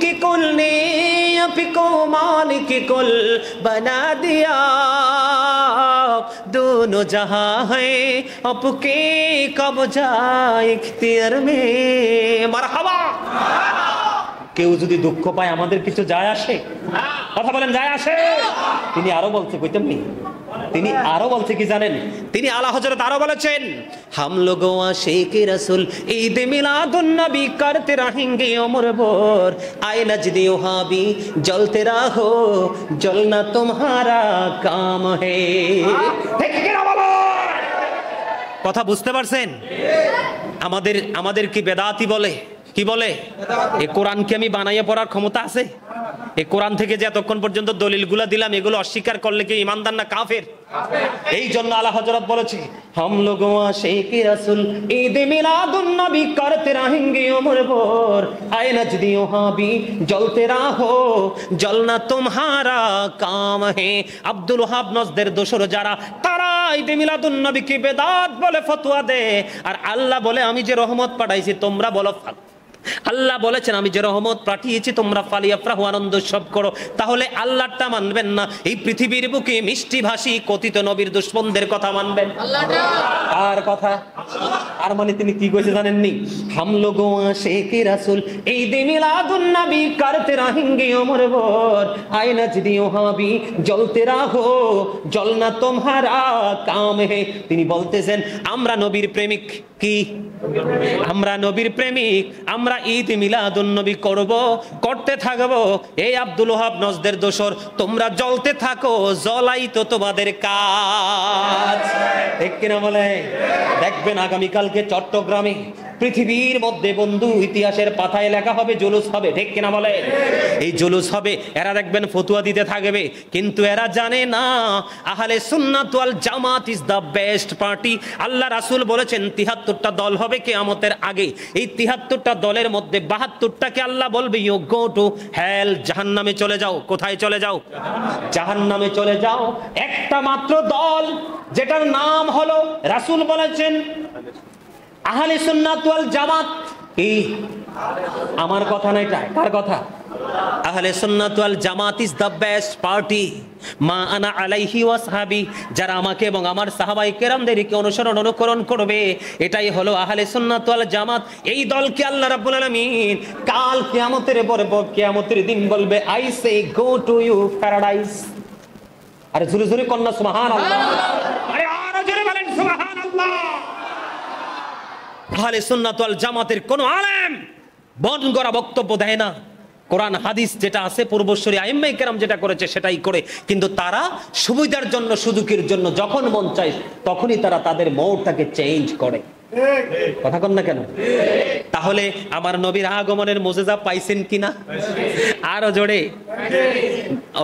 की कुल ने अपी को मालिक कुल बना दिया, दोनों जहां है अपके कब्जा इख्तियार में। মারহাবা। কেউ যদি দুঃখ পায় আমাদের কিছু যায় আসে? কথা বলেন, যায় আসে? তিনি আরো বলছে, কইতাম নি, তিনি আরো বলছে কি জানেন? তিনি আলা হযরত আরো বলেছেন, हम लोगों आशिक रसूल ईद मिलादुन नबी करते रहेंगे उम्र भर, आए नजदी वहां भी जलते रहो, जलना तुम्हारा काम है। ঠিক কি না বলো? কথা বুঝতে পারছেন? আমাদের কি বেদাতি বলে, কি বলে? এই কোরআন কি আমি বানাইয়া পড়ার ক্ষমতা আছে? এই কোরআন থেকে যে এতক্ষণ পর্যন্ত দলিলগুলা দিলাম, এগুলো অস্বীকার করলে কি ইমানদার না কাফের? এই জন্য আলা হযরত বলেছে, हम लोगों आशिक रसूल ईद मिलादुन नबी करते रहेंगे उम्र भर, आए नजदी वहां भी जलते रहो, जलना तुम्हारा काम है। আব্দুল ওয়াহাব নজদের দোসর যারা, তারা ঈদ মিলাদুন নবী কি বেদাত বলে ফতোয়া দেয়, আর আল্লাহ বলে আমি যে রহমত পাঠাইছি তোমরা বলো। আল্লাহ বলেছেন আমি যে রহমত পাঠিয়েছি তোমরা ফালিয়াফরাহু আনন্দ উৎসব করো। তাহলে আল্লাহটা মানবেন না, এই পৃথিবীর বুকে মিষ্টি ভাষী কথিত নবীর দুশমনদের কথা মানবেন? আর কথা আর মানে তিনি কি কইছে জানেননি? हम लोगों आशिक रसूल ईद मिलादुन नबी करते रहेंगे उम्र भर, आए नजदी वहां भी जलते रहो, जलना तुम्हारा काम है। তিনি বলতেছেন আমরা নবীর প্রেমিক। কি? আমরা নবীর প্রেমিক, আমরা ঈদ মিলাদুন নবী করব, করতে থাকবো। এই আব্দুল ওয়াহাব নজদের দোসর, তোমরা জ্বলতে থাকো, জ্বলাই তো তোমাদের কাজ। ঠিক কিনা বলে? দেখবেন আগামীকালকে চট্টগ্রামে পৃথিবীর মধ্যে বন্ধু ইতিহাসের পাতায় লেখা হবে, জুলুস হবে। ঠিক কিনা বলে? এই জুলুস হবে, এরা দেখবেন ফতুয়া দিতে থাকবে, কিন্তু এরা জানে না আহলে সুন্নাত ওয়াল জামাত ইজ দ্য বেস্ট পার্টি। আল্লাহ রাসূল বলেছেন ৭৩টা দল হবে কিয়ামতের আগে। এই ৭৩টা দলের মধ্যে ৭২টাকে আল্লাহ বলবে ইউ গো টু হেল, জাহান্নামে চলে যাও। কোথায় চলে যাও? জাহান্নামে চলে যাও। একটা মাত্র দল যেটার নাম হলো, রাসূল বলেছেন আহলে সুন্নাত ওয়াল জামাত। কি? আমার কথা না, এটা কার কথা? আহলে সুন্নাত ওয়াল জামাত ইজ দ্য বেস্ট পার্টি, মা আনা আলাইহি ওয়া সাহাবী। যারা আমাকে এবং আমার সাহাবায়ে কেরামদেরকে অনুসরণ অনুকরণ করবে, এটাই হলো আহলে সুন্নাত ওয়াল জামাত। এই দলকে আল্লাহ রাব্বুল আলামিন কাল কিয়ামতের দিন বলবে I say go to you paradise. আরে জোরে জোরে কন্না সুবহানাল্লাহ, আরে আরো জোরে বলেন সুবহানাল্লাহ। আহলে সুন্নাত ওয়াল জামাতের কোন আলেম বন গড়া বক্তব্য দেয় না। কোরআন হাদিস যেটা আছে, পূর্বসূরি আইম্মায়ে কেরাম যেটা করেছে সেটাই করে, কিন্তু তারা সুবিধার জন্য, সুযোগের জন্য যখন মন চায় তখনই তারা তাদের মোড়টাকে চেঞ্জ করে। কথা কন না কেন? তাহলে আমার নবীর আগমনের মুজিজা পাইছেন কিনা? আরো জোরে।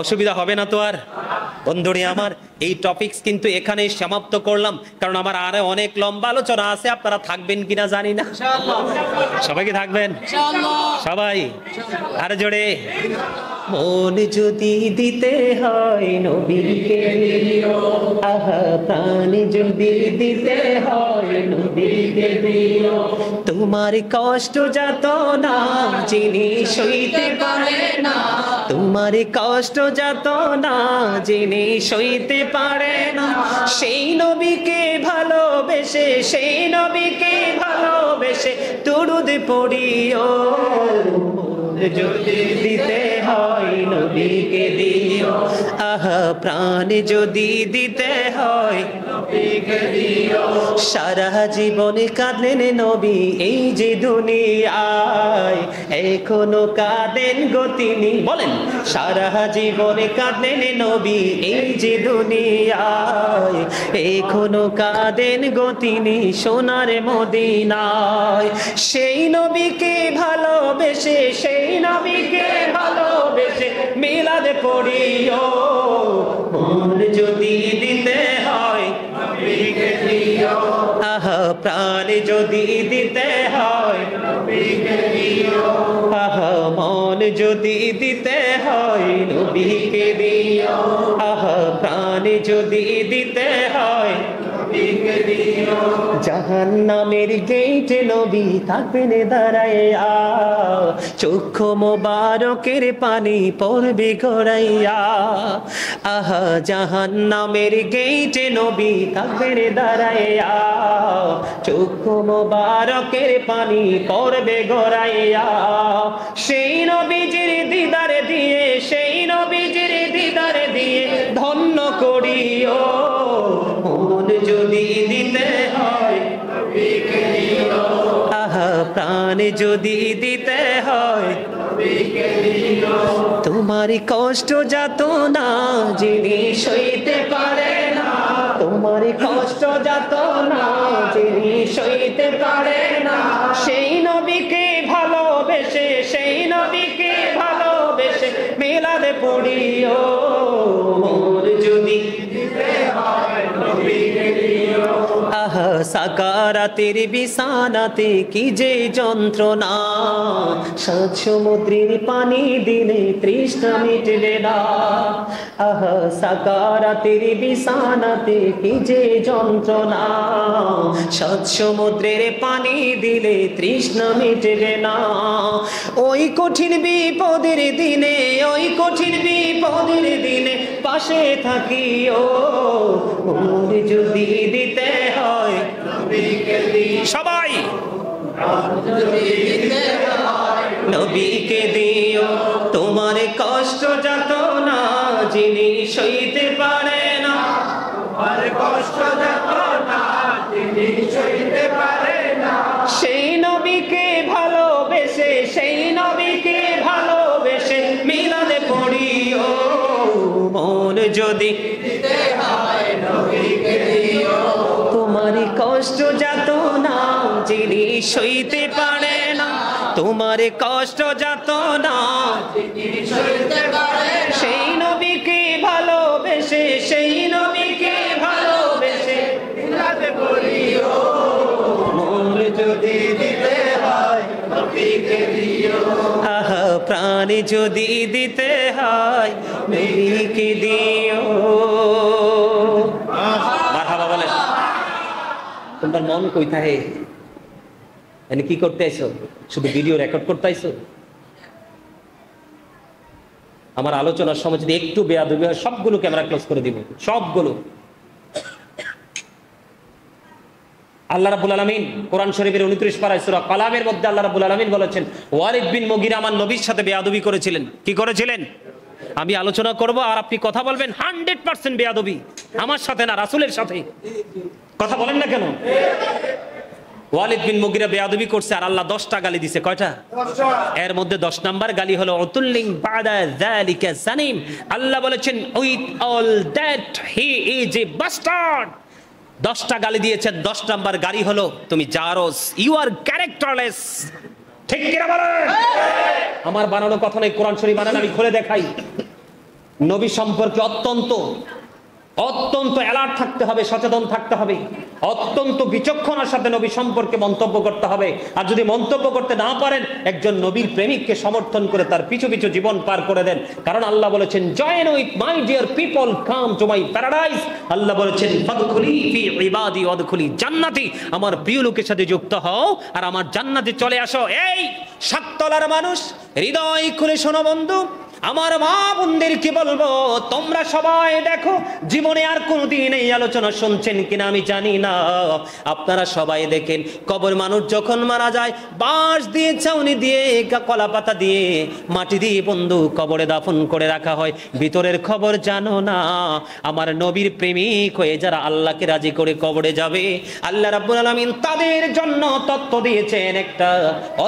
অসুবিধা হবে না তো আর? বন্ধুরে আমার, এই টপিকস কিন্তু এখানেই সমাপ্ত করলাম, কারণ আমার আরো অনেক লম্বা আলোচনা আছে। আপনারা থাকবেন কিনা জানি না। সবাই কি থাকবেন? সবাই আরো জোরে। মন যদি দিতে হয় নবীকে দিও, আহা প্রাণ যদি দিতে হয় নবীকে দিও, তোমার কষ্ট যত না যিনি সইতে পারে না, তোমার কষ্ট যত না যিনি সইতে পারে না, সেই নবীকে ভালোবেসে, সেই নবীকে ভালোবেসে দুরূদ পড়িও। যদি দিতে হয় নবীকে দিও, আহা প্রাণ যদি দিতে হয় নবীকে দিও। সারা জীবন কাঁদেন নবী এই যে দুনিয়ায়, এখনো কাঁদেন গো তিনি। বলেন, সারা জীবন কাঁদেন নবী এই যে দুনিয়ায়, এখনো কাঁদেন গো তিনি সোনার মদিনায়। সেই নবীকে ভালোবেসে, সেই নবীকে ভালোবেসে মিলাদ পড়িও। মন যদি দিতে হয় নবীকে দিও, আহা প্রাণ যদি দিতে হয় নবীকে দিও, আহা মন যদি দিতে হয় নবীকে দিও, আহা প্রাণ যদি দিতে হয় জাহান্নামের গেটে নবী থাকবেন দাঁড়াইয়া, চক্ষু মোবারকের পানি পড়বে গড়াইয়া। আহা জাহান্নামের গেটে নবী থাকবেন দাঁড়াইয়া, চক্ষু মোবারকের পানি পড়বে গড়াইয়া। সেই নবীজির দিদারে দিয়ে, সেই নবীজির দিদারে দিয়ে ধন্য করিও মন যদি দিতে হয়। আহা প্রাণ যদি দিতে হয়, তোমার কষ্ট যাত না যিনি সইতে পারে না, তোমার কষ্ট যাত না যিনি সইতে পারে না। সেই নবীকে ভালোবেসে, সেই নবীকে ভালোবেসে মিলাদে পড়িও মোর যদি দিতে হয় নবীকে দিও। আহা সাকারাতের বিছানাতে কি যে যন্ত্রণা, সাত সমুদ্রের পানি দিলে তৃষ্ণা মিটবে না। আহা সাকারাতের বিছানাতে কি যে যন্ত্রণা, সাত সমুদ্রের পানি দিলে তৃষ্ণা মিটবে না। ওই কঠিন বিপদের দিনে, ওই কঠিন বিপদের দিনে পাশে থাকিও মোর যদি দিতে হয় নবীকে দিও। সবাই নবীকে দিও, তোমার কষ্ট যাত না যিনি সইতে পারে না, তোমার কষ্ট যাত না যিনি সইতে পারে না। সেই নবীকে ভালোবেসে, সেই নবীকে ভালোবেসে মিলাদে পড়িও মন যদি দিতে হয় নবীকে দিও। তোমার কষ্ট যাত না যিনি সইতে পারে না, তোমার কষ্ট যাত না যিনি সইতে পারে না। সেই নবীকে ভালোবেসে, সেই নবীকে ভালোবেসে মিলাদে পড়িও মন যদি দিতে হয় নবীকে দিও। আহা প্রাণ যদি দিতে হয় নবীকে দিও। মারহাবা বলেন। তোমার মন কইতাহে এনে কি করতে আইছো? শুধু ভিডিও রেকর্ড করতে আইছো? আমার আলোচনার সময় যদি একটু বেয়াদবি হয় সবগুলো ক্যামেরা ক্লোজ করে দিব, সবগুলো। আল্লাহ রাব্বুল আলামিন কোরআন শরীফের 29 পারায় সূরা কালামের মধ্যে আল্লাহ রাব্বুল আলামিন বলেছেন, ওয়ালিদ বিন মুগিরা আমার নবীর সাথে বেয়াদবি করেছিলেন। কি করেছিলেন? আমি আলোচনা করব আর আপনি কথা বলবেন 100% বেয়াদবি, আমার সাথে না, রাসূলের সাথে। কথা বলেন না কেন? ওয়ালিদ বিন মুগিরা বেয়াদবি করছে আর আল্লাহ 10টা গালি দিছে। কয়টা? 10টা। এর মধ্যে 10 নাম্বার গালি হলো উতুল্লিং বাদা যালিকা জানিম। আল্লাহ বলেছেন with all that he is a bastard. 10টা গালি দিয়েছেন, 10 নাম্বার গালি হলো তুমি জারস, ইউ আর ক্যারেক্টারলেস। ঠিক কি না বলেন? আমার বানানো কথা নয়, কোরআন শরীফ বানান, আমি খুলে দেখাই। নবী সম্পর্কে অত্যন্ত অ্যালার্ট থাকতে হবে, সচেতন থাকতে হবে, অত্যন্ত বিচক্ষণতার সাথে নবী সম্পর্কে মন্তব্য করতে হবে। আর যদি মন্তব্য করতে না পারেন, একজন নবীর প্রেমিককে সমর্থন করে তার পিছু পিছু জীবন পার করে দেন। কারণ আল্লাহ বলেছেন, join with my dear people, come to my paradise. আল্লাহ বলেছেন, ফাদখুলি ফি ইবাদি ওয়াদখুলি জান্নাতি। আমার প্রিয় লোকের সাথে যুক্ত হও আর আমার জান্নাতে চলে আসো। এই সাততলার মানুষ, হৃদয় খুলে শোনো বন্ধু, আমার মা বোনদেরকে বলবো, তোমরা সবাই দেখো, জীবনে আর কোনোদিন এই আলোচনা শুনছেন কিনা আমি জানি না, আপনারা সবাই দেখেন, কবর মানুষ যখন মারা যায় বাঁশ দিয়ে, ছাউনি দিয়ে, কলা পাতা দিয়ে, মাটি দিয়ে বন্ধু কবরে দাফন করে রাখা হয়। ভিতরের খবর জানো না? আমার নবীর প্রেমিক হয়ে যারা আল্লাহকে রাজি করে কবরে যাবে, আল্লাহ রাব্বুল আলামিন তাদের জন্য তথ্য দিয়েছেন, একটা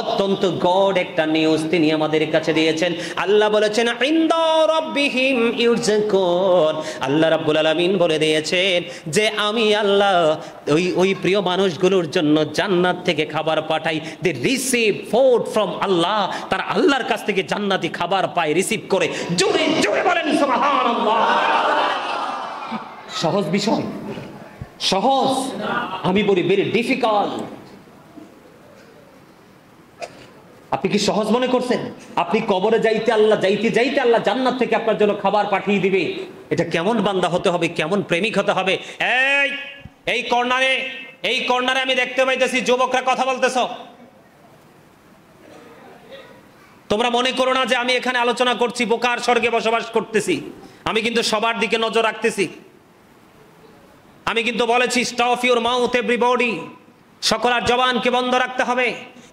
অত্যন্ত গড একটা নিউজ তিনি আমাদের কাছে দিয়েছেন। আল্লাহ বলেছেন, ইনদা রাব্বিহিম ইউরজাকুন। আল্লাহ রাব্বুল আলামিন বলে দিয়েছেন যে আমি আল্লাহ ওই প্রিয় মানুষগুলোর জন্য জান্নাত থেকে খাবার পাঠাই। দে রিসিভ ফুড ফ্রম আল্লাহ। তারা আল্লাহর কাছ থেকে জান্নাতি খাবার পায়, রিসিভ করে। জোরে জোরে বলেন সুবহানাল্লাহ। সহজ বিষয়? সহজ? আমি বলি ভেরি ডিফিকাল্ট। আপনি কি সহজ মনে করছেন? আপনি কবরে যাইতে আল্লাহ জান্নাত থেকে আপনার জন্য খাবার পাঠিয়ে দিবে। এটা কেমন বান্দা হতে হবে, কেমন প্রেমিক হতে হবে? এই এই কর্নারে আমি দেখতে পাইতেছি যুবকরা কথা বলতেছ। তোমরা মনে করো না যে আমি এখানে আলোচনা করছি, বোকার স্বর্গে বসবাস করতেছি। আমি কিন্তু সবার দিকে নজর রাখতেছি। আমি কিন্তু বলেছি স্টপ ইউর মাউথ এভরিবডি, সকলের জবানকে বন্ধ রাখতে হবে।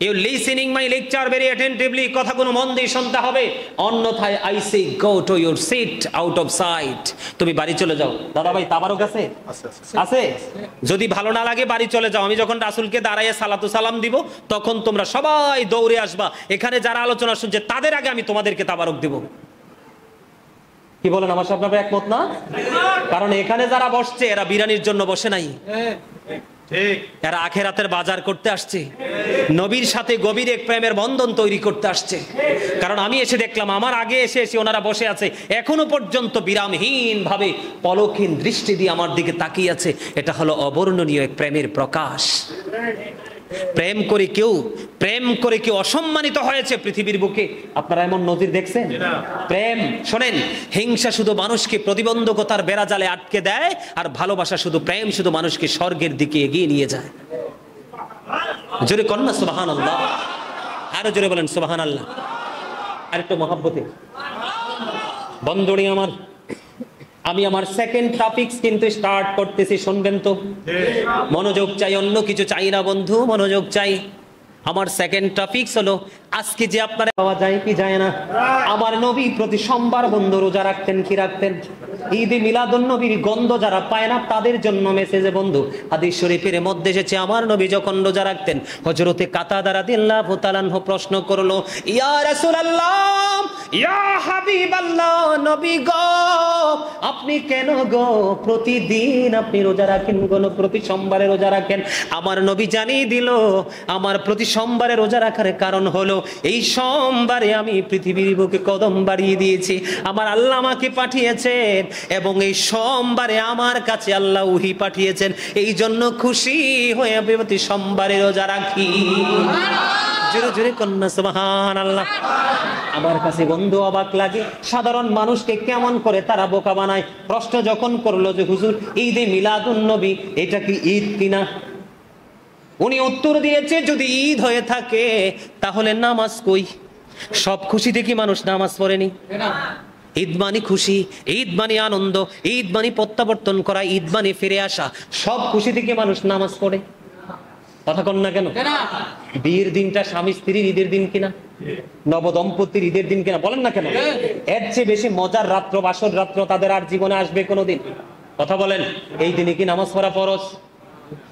You listening my lecture very attentively, কথাগুলো মন দিয়ে শুনতে হবে, অন্যথায় I say go to your seat out of sight, তুমি বাড়ি চলে যাও। দাদা ভাই তাবারক আছে? আছে? যদি ভালো না লাগে বাড়ি চলে যাও। আমি যখন রাসূলকে দাঁড়াইয়ে সালাতু সালাম দিব তখন তোমরা সবাই দৌড়ে আসবা। এখানে যারা আলোচনা শুনছে তাদের আগে আমি তোমাদেরকে তাবারক দিব। কি বলেন, আমার সাথে আপনারা একমত না? কারণ এখানে যারা বসছে এরা বিরানির জন্য বসে নাই, এরা আখেরাতের বাজার করতে আসছে, নবীর সাথে গভীর এক প্রেমের বন্ধন তৈরি করতে আসছে। কারণ আমি এসে দেখলাম আমার আগে এসে ওনারা বসে আছে, এখনো পর্যন্ত বিরামহীন ভাবে পলকহীন দৃষ্টি দিয়ে আমার দিকে তাকিয়ে আছে। এটা হলো অবর্ণনীয় এক প্রেমের প্রকাশ। প্রেম করে কেউ অসম্মানিত হয়েছে পৃথিবীর বুকে, আপনারা এমন নজির দেখছেন? প্রেম, শোনেন, হিংসা শুধু মানুষকে প্রতিবন্ধকতার বেড়াজালে আটকে দেয়, আর ভালোবাসা প্রেম শুধু মানুষকে স্বর্গের দিকে এগিয়ে নিয়ে যায়। জোরে কন্যা সুবহানাল্লাহ, আরো জোরে বলেন সুবহানাল্লাহ। আরেকটু মহব্বতে বন্ধুরি আমার, আমি আমার সেকেন্ড টপিকস কিন্তু স্টার্ট করতেছি, শুনবেন তো? মনোযোগ চাই, অন্য কিছু চাই না বন্ধু, মনোযোগ চাই। আমার সেকেন্ড টপিকস হলো আজকে যে আপনারা পাওয়া যায় কি যায় না, আমার নবী প্রতি সোমবার বন্ধু রোজা রাখতেন। কি রাখতেন? ঈদে মিলাদুন নবীর গন্ধ যারা পায় না তাদের জন্য মেসেজে বন্ধু হাদিস শরীফের মধ্যে এসেছে আমার নবী যখন রোজা রাখতেন, হযরতে কাতাদা রাদিয়াল্লাহু তাআলা আনহু প্রশ্ন করলো, ইয়া রাসূলুল্লাহ, ইয়া হাবিবাল্লাহ, নবী গো আপনি কেন গো প্রতিদিন আপনি রোজা রাখেন গো, প্রতি সোমবারে রোজা রাখেন? আমার নবী জানিয়ে দিল আমার প্রতি সোমবারে রোজা রাখার কারণ হলো এই সোমবারে আমি পৃথিবীর বুকে কদম বাড়িয়ে দিয়েছি, আমার আল্লাহ আমাকে পাঠিয়েছেন, এবং এই সোমবারে আমার কাছে আল্লাহ ওহী পাঠিয়েছেন, এই জন্য খুশি হয়ে আমি প্রতি সোমবারে রোজা রাখি। জোরে জোরে কন্যা সুবহানাল্লাহ। আমার কাছে বন্ধু অবাক লাগে, সাধারণ মানুষকে কেমন করে তারা বোকা বানায়। প্রশ্ন যখন করলো যে হুজুর ঈদে মিলাদুন নবী এটা কি ঈদ কিনা, উনি উত্তর দিয়েছে যদি ঈদ হয়ে থাকে তাহলে নামাজ কই? সব খুশিতে কি মানুষ নামাজ পড়েনি? ঈদ মানে খুশি, ঈদ মানে আনন্দ, ঈদ মানে প্রত্যাবর্তন করা, ঈদ মানে ফিরে আসা। সব খুশি থেকে মানুষ নামাজ পড়ে, কথা কন না কেন? বিয়ের দিনটা স্বামী স্ত্রীর ঈদের দিন কিনা, নবদম্পতির ঈদের দিন কিনা, বলেন না কেন? এর চেয়ে বেশি মজার রাত্র, বাসর রাত্র তাদের আর জীবনে আসবে কোনোদিন? কথা বলেন, এই দিনে কি নামাজ পড়া ফরজ?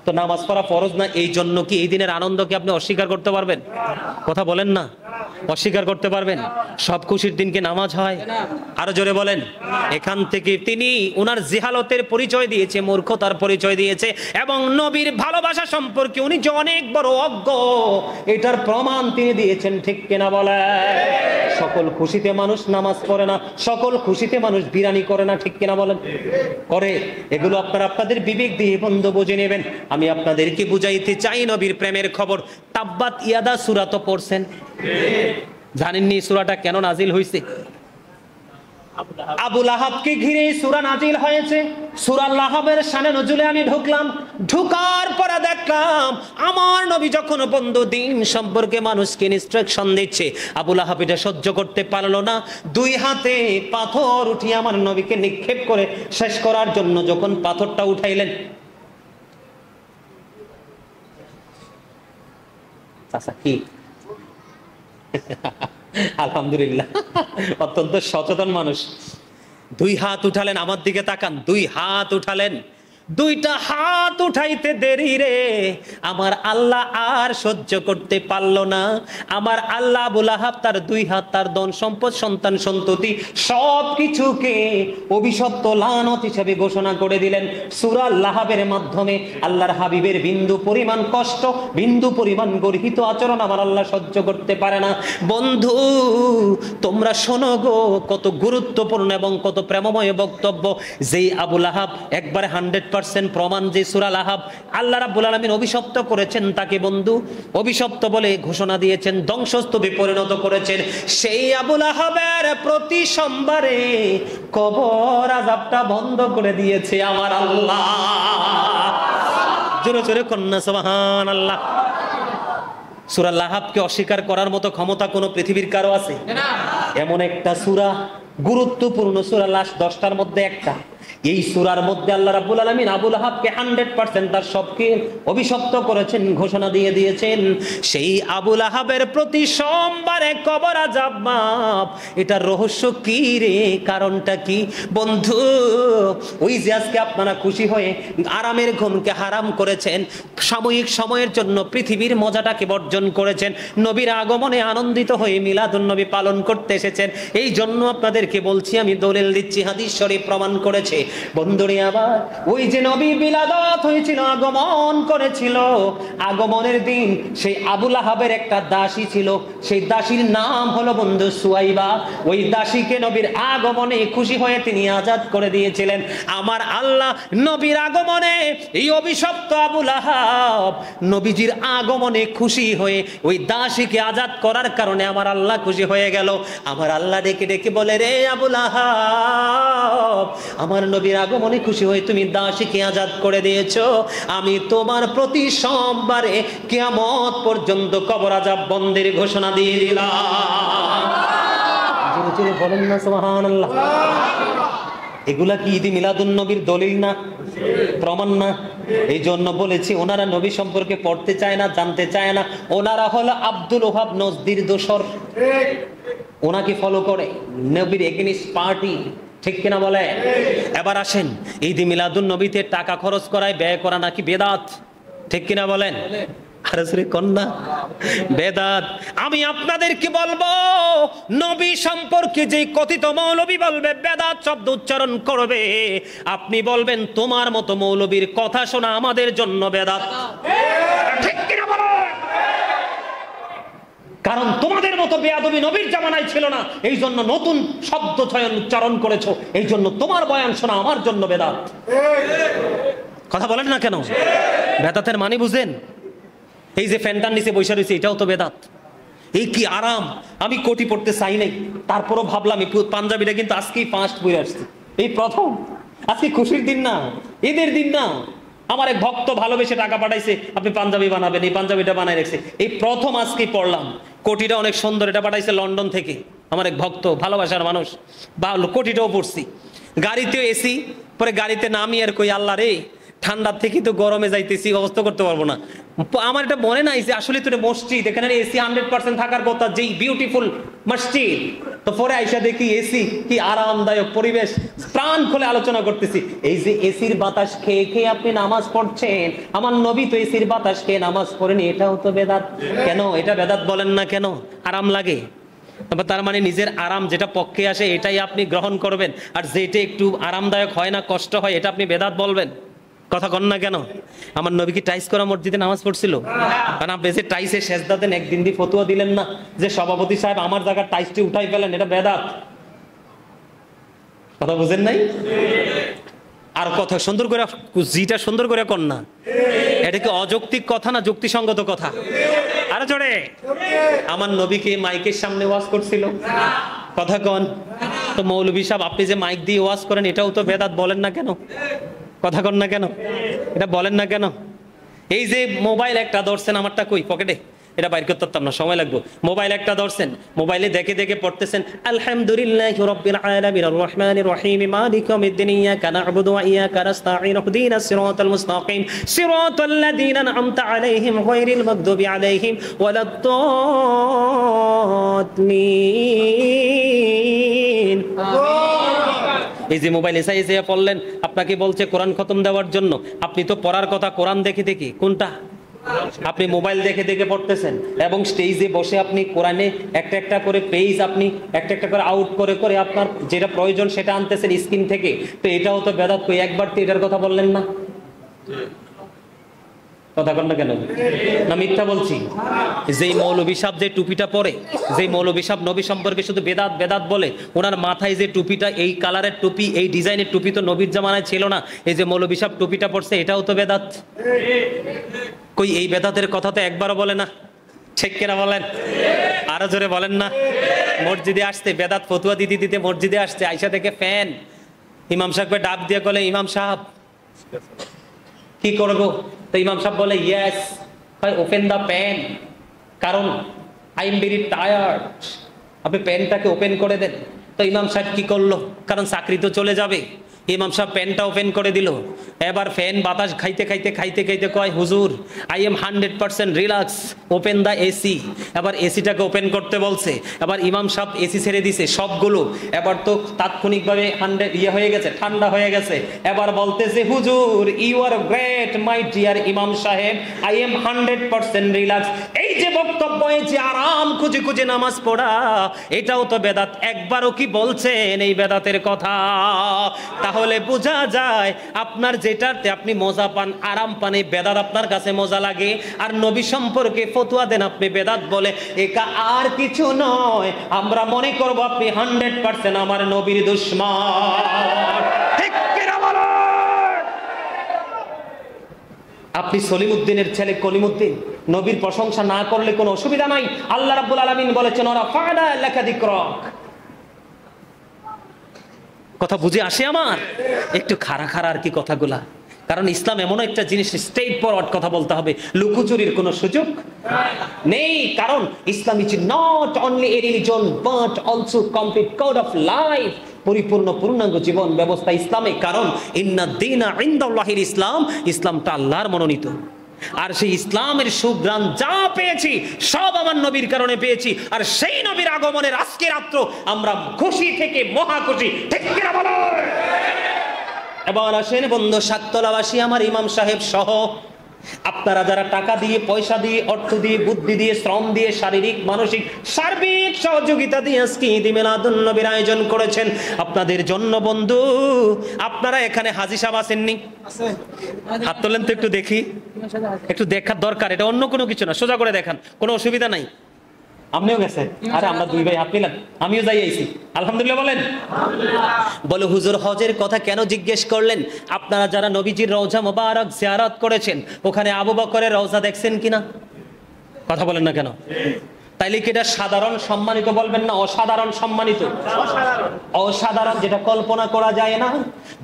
তো নামাজ পড়া ফরজ না, এই জন্য কি এই দিনের আনন্দকে আপনি অস্বীকার করতে পারবেন? কথা বলেন না, অস্বীকার করতে পারবেন? সব খুশির দিনকে নামাজ হয়? আরো জোরে বলেন। এখান থেকে তিনি ওনার জিহালতের পরিচয় দিয়েছে, মূর্খতার পরিচয় দিয়েছে, এবং নবীর ভালোবাসা সম্পর্কে উনি যে অনেক বড় অজ্ঞ এটার প্রমাণ তিনি দিয়েছেন, ঠিক কিনা বলে? সকল খুশিতে মানুষ নামাজ পড়ে না, সকল খুশিতে মানুষ বিরানি করে না, ঠিক কিনা বলেন? করে। এগুলো আপনারা আপনাদের বিবেক দিয়ে বন্ধু বুঝে নেবেন। আমি আপনাদেরকে বুঝাইতে চাই নবীর প্রেমের খবর। তাব্বাত ইয়াদা সূরা তো পড়ছেন, জানেননি সূরাটা কেন নাজিল হয়েছে? আবু লাহাবকে ঘিরে সূরা নাজিল হয়েছে। সূরা লাহাবের শানে নজুলে আমি ঢুকার পরে দেখলাম আমার নবী যখন বন্ধু দিন সম্পর্কে মানুষকে ইনস্ট্রাকশন দিচ্ছে, আবু লাহাব এটা সহ্য করতে পারলো না, দুই হাতে পাথর উঠিয়ে আমার নবীকে নিক্ষেপ করে শেষ করার জন্য যখন পাথরটা উঠাইলেন, আচ্ছা কি আলহামদুলিল্লাহ, অত্যন্ত সচেতন মানুষ। দুই হাত উঠালেন, আমার দিকে তাকান, দুই হাত উঠালেন, দুইটা হাত উঠাইতে দেরি রে আমার আল্লাহ আর সহ্য করতে পারলো না। আমার আল্লাহ আবু লাহাব তার দুই হাত, তার ধন সম্পদ, সন্তান সন্ততি সব কিছুকে অভিশপ্ত লানত হিসেবে ঘোষণা করে দিলেন সূরা লাহাবের মাধ্যমে। আল্লাহর হাবিবের বিন্দু পরিমাণ কষ্ট, বিন্দু পরিমাণ গর্হিত আচরণ আমার আল্লাহ সহ্য করতে পারে না। বন্ধু তোমরা শোনো গো, কত গুরুত্বপূর্ণ এবং কত প্রেমময় বক্তব্য। যেই আবু লাহাব একবারে 100% প্রমাণ যে সূরা লাহাব আল্লাহ রাব্বুল আলামিন অভিশপ্ত করেছেন, তাকে বন্ধু অভিশপ্ত বলে ঘোষণা দিয়েছেন, ধ্বংসস্তূপে পরিণত করেছেন, সেই আবু লাহাবের প্রতি সোমবারে কবর আযাবটা বন্ধ করে দিয়েছে আমার আল্লাহ। জোরে জোরে কন্যা সুবহানাল্লাহ। সূরা লাহাবকে অস্বীকার করার মতো ক্ষমতা কোনো পৃথিবীর কারো আছে? এমন একটা সূরা, গুরুত্বপূর্ণ সূরা, লাস্ট 10টার মধ্যে একটা। এই সূরার মধ্যে আল্লাহ রাব্বুল আলামিন আবু লাহাবকে 100% তার সবকে অভিশপ্ত করেছেন, ঘোষণা দিয়ে দিয়েছেন। সেই আবু লাহাবের প্রতি সোমবারে কবর আযাব মাপ। এটার রহস্য কি রে? কারণটা কি বন্ধু? ওই যে আজকে আপনারা খুশি হয়ে আরামের ঘুমকে হারাম করেছেন, সাময়িক সময়ের জন্য পৃথিবীর মজাটাকে বর্জন করেছেন, নবীর আগমনে আনন্দিত হয়ে মিলাদুন নবী পালন করতে এসেছেন। এই জন্য আপনাদেরকে বলছি, আমি দলিল দিচ্ছি, হাদিস শরীফ প্রমাণ করেছে। বন্ধুরে আবার ওই যে নবী বিলাদত হয়েছিল, আগমন করেছিল, আগমনের দিন সেই আবু লাহাবের একটা দাসী ছিল, সেই দাসীর নাম হলো বন্ধু সুয়াইবা। ওই দাসীকে নবীর আগমনে খুশি হয়ে তিনি আজাদ করে দিয়েছিলেন। আমার আল্লাহ নবীর আগমনে এই অভিশপ্ত আবু লাহাব নবীজির আগমনে খুশি হয়ে ওই দাসীকে আজাদ করার কারণে আমার আল্লাহ খুশি হয়ে গেল। আমার আল্লাহ ডেকে ডেকে বলে, রে আবু লাহাব, আমার নবীর আগমনে খুশি হয়ে তুমি দাসীকে আজাদ করে দিয়েছো, আমি তোমার প্রতি সোমবারে কিয়ামত পর্যন্ত কবর আযাব বন্ধের ঘোষণা দিয়ে দিলাম। জোরে জোরে বলেন না সুবহানাল্লাহ। এগুলা কি ঈদ মিলাদুন নবীর দলিল না, প্রমাণ না? এই জন্য বলেছি, ওনারা নবী সম্পর্কে পড়তে চায় না, জানতে চায় না। ওনারা হলো আব্দুল ওহাব নজদির দোসর, ওনাকে ফলো করে, নবীর এগেইনস্ট পার্টি, ঠিক কিনা বলে? এবার আসেন, ঈদ মিলাদুন নবীতে টাকা খরচ করায় ব্যয় করা নাকি বেদাত, ঠিক কিনা বলেন? আরে শ্রী কন্যা, বেদাত। আমি আপনাদেরকে বলবো, নবী সম্পর্কে যে কথিত মৌলবী বলবে বেদাত শব্দ উচ্চারণ করবে, আপনি বলবেন তোমার মতো মৌলবীর কথা শোনা আমাদের জন্য বেদাত, ঠিক কিনা বলেন? কারণ তোমাদের মতো বেয়াদবি নবীর জামানায় ছিল না, এই জন্য নতুন শব্দ চয়ন উচ্চারণ করেছো, এই জন্য তোমার বয়ান শোনা আমার জন্য বেদাত। কথা বলেন না কেন? বেদাতের মানে বুঝেন? এই যে ফ্যানটার নিচে বসে রয়েছে, এটাও তো বেদাত। এই কি আরাম! আমি কোটি পড়তে চাই নাই, তারপরও ভাবলাম পাঞ্জাবিটা কিন্তু আজকেই ফার্স্ট বই আসছে, এই প্রথম। আজকে খুশির দিন না, ঈদের দিন না। আমার এক ভক্ত ভালোবেসে টাকা পাঠাইছে, আপনি পাঞ্জাবি বানাবেন, এই পাঞ্জাবিটা বানাই রাখছে, এই প্রথম আজকেই পড়লাম। কোটিটা অনেক সুন্দর, এটা পাঠাইছে লন্ডন থেকে আমার এক ভক্ত, ভালোবাসার মানুষ, বা কোটিটাও পড়ছি। গাড়িতেও এসি, পরে গাড়িতে নামি আর কই, আল্লাহ রে, ঠান্ডার থেকে তো গরমে যাইতেছি, অবস্থা করতে পারবো না। আমার এটা মনে নাই যে আসলে তো মসজিদ, এখানে এসি 100% থাকার কথা, যেই বিউটিফুল মসজিদ। তো পরে আইসা দেখি এসি, কি আরামদায়ক পরিবেশ, প্রাণ খুলে আলোচনা করতেছি। এই যে এসির বাতাস খেয়ে খেয়ে আপনি নামাজ পড়ছেন, আমার নবী তো এসির বাতাস খেয়ে নামাজ পড়েনি, এটাও তো বেদাত। কেন এটা বেদাত বলেন না কেন? আরাম লাগে, তার মানে নিজের আরাম যেটা পক্ষে আসে এটাই আপনি গ্রহণ করবেন, আর যেটা একটু আরামদায়ক হয় না, কষ্ট হয়, এটা আপনি বেদাত বলবেন। কথা কন না কেন? আমার নবী কি টাইস করা মসজিদে নামাজ পড়ছিল? কারণ আপনি যে টাইসে সেজদা দেন, একদিন দিয়ে ফতোয়া দিলেন না যে সভাপতি সাহেব আমার জায়গার টাইসটি উঠাই ফেলেন, এটা বেদাত। কথা বুঝেন নাই? আর কথা সুন্দর করে, জিটা সুন্দর করে কন না। এটা কি অযৌক্তিক কথা না যুক্তিসঙ্গত কথা? আরে জোরে। আমার নবীকে মাইকের সামনে ওয়াজ করছিল, কথা কন। তো মৌলভী সাহেব আপনি যে মাইক দিয়ে ওয়াজ করেন, এটাও তো বেদাত, বলেন না কেন? কথা কন না কেন? এটা বলেন না কেন? এই যে মোবাইল একটা ধরছেন, আমারটা কই পকেটে, এটা বাইর করতে পারতাম না, সময় লাগবে। মোবাইল একটা ধরছেন, মোবাইলে দেখে দেখে পড়তেছেন, আলহামদুলিল্লাহি রাব্বিল আলামিন আর রহমানির রহিম মালিকি ইয়াউমিদ্দিন ইয়্যাকা না'বুদু ওয়া ইয়্যাকা নাস্তাঈন ইহদিনাস সিরাতাল মুস্তাকিম সিরাতাল লাযীনা আন'আমতা আলাইহিম গায়রিল মাগদুবি আলাইহিম ওয়ালাদ-দাল্লিন। এই যে মোবাইল এসে এসে পড়লেন, আপনাকে বলছে কোরআন খতম দেওয়ার জন্য, আপনি তো পড়ার কথা কোরআন দেখে দেখে, কোনটা? আপনি মোবাইল দেখে দেখে পড়তেছেন, এবং স্টেজে বসে আপনি কোরআনে একটা একটা করে পেজ আপনি একটা একটা করে আউট করে করে আপনার যেটা প্রয়োজন সেটা আনতেছেন স্ক্রিন থেকে। তো এটাও তো বেদাত। কই একবার তো এটার কথা বললেন না? কথা কন না কেন? না মিথ্যা বলছি? যেই মৌলভী সাহেব যে টুপিটা পরে, যেই মৌলভী সাহেব নবী সম্পর্কে শুধু বেদাত বেদাত বলে, ওনার মাথায় যে টুপিটা, এই কালারের টুপি, এই ডিজাইনের টুপি তো নবীর জামানায় ছিল না। এই যে মৌলভী সাহেব টুপিটা পরছে, এটাও তো বেদাত। কই এই বেদাতের কথা তো একবারও বলে না, ঠিক কিনা বলেন? আরো জোরে বলেন না। মসজিদে আসতে বেদাত ফতুয়া দিতে দিতে মসজিদে আসছে, আইসা থেকে ফ্যান, ইমাম সাহেবকে ডাক দিয়ে বলে, ইমাম সাহেব কি করব? তো ইমাম সাহেব বলে ইয়েস, ওপেন দ্য পেন, কারণ আই এম ভেরি টায়ার্ড, আপনি পেনটাকে ওপেন করে দেন। তো ইমাম সাহেব কি করলো, কারণ চাকরি তো চলে যাবে, ইমাম সাহেব পেনটা ওপেন করে দিল। এবার ফ্যান বাতাস খাইতে খাইতে খাইতে খাইতে কয় হুজুর I am 100% relax, open the AC. এবার এসিটাকে ওপেন করতে বলছে, এবার ইমাম সাহেব এসি ছেড়ে দিছে সবগুলো, এবার তো তাৎক্ষণিকভাবে 100 হয়ে গেছে, ঠান্ডা হয়ে গেছে। এবার বলতেছে হুজুর you are great my dear ইমাম সাহেব, আই এম 100% রিল্যাক্স। এই যে বক্তব্য, এই যে আরাম খুঁজে খুঁজে নামাজ পড়া, এটাও তো বেদাত। একবারও কি বলছেন এই বেদাতের কথা? তাহলে বোঝা যায় আপনার যেটাতে আপনি মজা পান, আরাম পান, এই বেদাত আপনার কাছে মজা লাগে। আর নবী সম্পর্কে ফতোয়া দেন আপনি বেদাত বলে, এটা আর কিছু নয়। আমরা মনে করব আপনি 100% আমার নবীর দুশমন। ঠিক কিনা বলেন? আপনি সলিমউদ্দিনের ছেলে কলিমউদ্দিন, নবীর প্রশংসা না করলে কোনো অসুবিধা নাই। আল্লাহ রাব্বুল আলামিন বলেছেন ওরা ফাদা লাকা যিকরাক। কথা বুঝে আসে আমার? একটু খাড়া খাড়া আর কি কথাগুলা, কারণ ইসলাম এমন একটা জিনিস, স্ট্রেট ফরওয়ার্ড কথা বলতে হবে, লুকোচুরির কোনো সুযোগ নেই। কারণ ইসলাম is not only a religion but also complete code of life, পরিপূর্ণ পূর্ণাঙ্গ জীবন ব্যবস্থা ইসলামে। কারণ ইন্নাদ দীনা ইনদাল্লাহিল ইসলাম, ইসলামটা আল্লাহর মনোনীত। আর সেই ইসলামের সুগ্রাণ যা পেয়েছি সব আমার নবীর কারণে পেয়েছি। আর সেই নবীর আগমনের আজকে রাত্র আমরা খুশি থেকে মহা খুশি। ঠিক কিনা বলো? এবার আসেন বন্ধু সাততলাবাসী, আমার ইমাম সাহেব সহ আপনারা যারা টাকা দিয়ে, পয়সা দিয়ে, অর্থ দিয়ে, বুদ্ধি দিয়ে, শ্রম দিয়ে, শারীরিক মানসিক সার্বিক সহযোগিতা দিয়ে আজকে ঈদ মিলাদুন নবীর আয়োজন করেছেন, আপনাদের জন্য বন্ধু। আপনারা এখানে হাজী সাহেব আসেননি? হাত তোলেন তো একটু দেখি, একটু দেখার দরকার। এটা অন্য কোনো কিছু না, সোজা করে দেখান, কোনো অসুবিধা নাই। আপনিও গেছেন? আরে আমরা দুই ভাই হাত মিলান, আমিও যাই আইছি। আলহামদুলিল্লাহ বলেন। বলে হুজুর হজের কথা কেন জিজ্ঞেস করলেন? আপনারা যারা নবীজির রওজা মোবারক জিয়ারত করেছেন, ওখানে আবু বকরের রওজা দেখছেন কিনা? কথা বলেন না কেন? তাইলে কি এটা সাধারণ সম্মানিত বলবেন না অসাধারণ সম্মানিত? অসাধারণ, যেটা কল্পনা করা যায় না।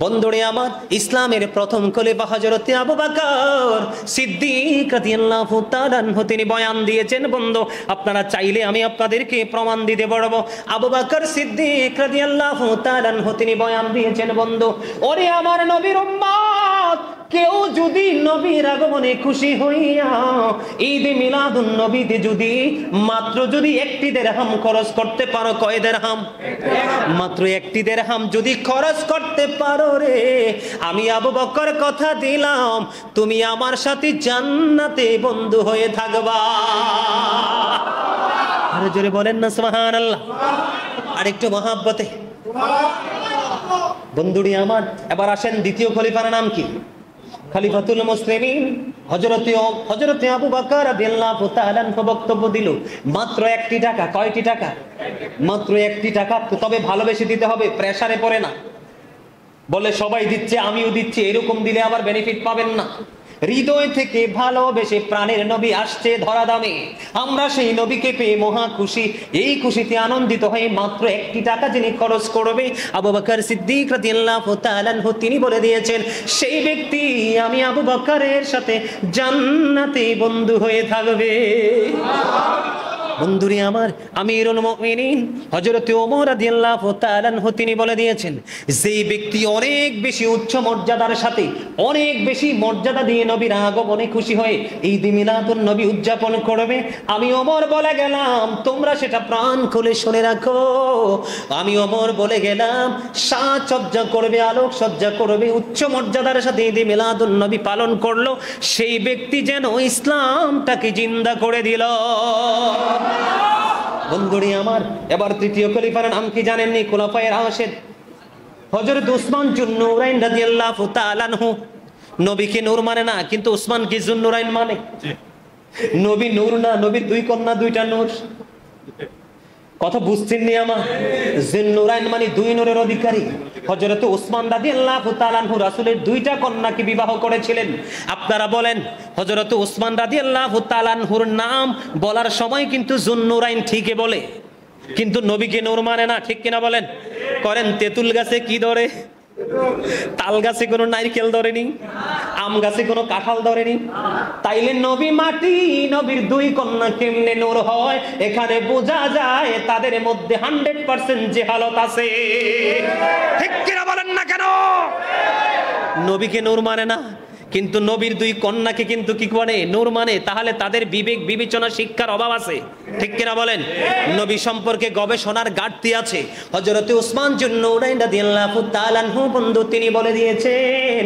বন্ধুরে আমার, ইসলামের প্রথম খলিফা হযরত আবু বকর সিদ্দিক রাদিয়াল্লাহু তাআলা আনহু তিনি বয়ান দিয়েছেন। বন্ধু আপনারা চাইলে আমি আপনাদেরকে প্রমাণ দিতে পারবো। আবু বকর সিদ্দিক রাদিয়াল্লাহু তাআলা আনহু তিনি বয়ান দিয়েছেন, বন্ধু ওরে আমার নবীর উম্মত, কেউ যদি নবীর আগমনে খুশি হইয়া ঈদ মিলাদুন নবীতে মাত্র যদি একটি দিরহাম খরচ করতে পারো, কয় দিরহাম? মাত্র একটি দিরহাম যদি খরচ করতে পারো রে, আমি আবু বকর কথা দিলাম তুমি আমার সাথে জান্নাতে বন্ধু হয়ে থাকবা। আরে জোরে বলেন না সুবহানাল্লাহ। আরেকটু মহাব্বতে বন্ধুরি আমার। এবার আসেন দ্বিতীয় খলিফার নাম কি? খলিফাতুল মুসলিমিন হযরত আবু বকর রাদিয়াল্লাহু তাআলা বক্তব্য দিল মাত্র 1টি টাকা। কয়টি টাকা? মাত্র 1টি টাকা। তবে ভালোবেসে দিতে হবে, প্রেসারে পড়ে না। বলে সবাই দিচ্ছে আমিও দিচ্ছি, এরকম দিলে আবার বেনিফিট পাবেন না। হৃদয় থেকে ভালোবেসে প্রাণের নবী আসছে ধরা দামে, আমরা সেই নবীকে পেয়ে মহা খুশি। এই খুশিতে আনন্দিত হয়ে মাত্র 1টি টাকা যিনি খরচ করবে, আবু বকর সিদ্দিক রাদিয়াল্লাহু তাআলা আনহু তিনি বলে দিয়েছেন সেই ব্যক্তি আমি আবু বকরের সাথে জান্নাতে বন্ধু হয়ে থাকবে। বন্ধুরি আমার, আমিরুল মুমিনিন হযরত ওমর রাদিয়াল্লাহু তাআলা আনহু তিনি বলে দিয়েছেন যেই ব্যক্তি অনেক বেশি উচ্চ মর্যাদার সাথে, অনেক বেশি মর্যাদা দিয়ে নবীর আগমনে খুশি হয়ে ঈদ মিলাদুন নবী উদযাপন করবে, আমি ওমর বলে গেলাম তোমরা সেটা প্রাণ খুলে শুনে রাখো, আমি ওমর বলে গেলাম সাজসজ্জা করবে, আলোক সজ্জা করবে, উচ্চ মর্যাদার সাথে ঈদ মিলাদুন নবী পালন করলো, সেই ব্যক্তি যেন ইসলামটাকে জিন্দা করে দিল। বন্ধুরি আমার, এবার তৃতীয় খলিফার নাম কি জানেননি? খুলাফায়ে রাশিদ হযরত উসমান যুন্নুরাইন রাদিয়াল্লাহু তাআলা আনহু। নবীকে নূর মানে না, কিন্তু উসমান কি যুন্নুরাইন মানে? নবী নূর না, নবীর দুই কন্যা, দুইটা নূর। কথা বুঝছেন নি আমার? যুন্নুরাইন মানে দুই নূরের অধিকারী। হযরত উসমান রাদিয়াল্লাহু তাআলা আনহু রাসূলের দুইটা কন্যাকে বিবাহ করেছিলেন। আপনারা বলেন হযরত উসমান রাদিয়াল্লাহু তাআলা আনহুর নাম বলার সময় কিন্তু যুন্নুরাইন ঠিকই বলে, কিন্তু নবীকে নূর মানে না। ঠিক কিনা বলেন? করেন তেঁতুল গাছে কি ধরে? তাল গাছে কোনো নারকেল ধরেনি। আম গাছে কোনো কাঁঠাল ধরেনি, তাইলে নবী মাটি, নবীর দুই কন্যা কেমনে নূর হয়? এখানে বোঝা যায় তাদের মধ্যে 100% জেহালত আছে। ঠিক কিনা বলেন না কেন? নবীকে নূর মানে না, কিন্তু নবীর দুই কন্যাকে কিন্তু কি করে নূর মানে। তাহলে তাদের বিবেক বিবেচনা শিক্ষার অভাব আছে। ঠিক কিনা বলেন? নবী সম্পর্কে গবেষণার ঘাটতি আছে। হযরত উসমান যুন্নুরাইন রাদিয়াল্লাহু তাআলা আনহু বন্ধু তিনি বলে দিয়েছেন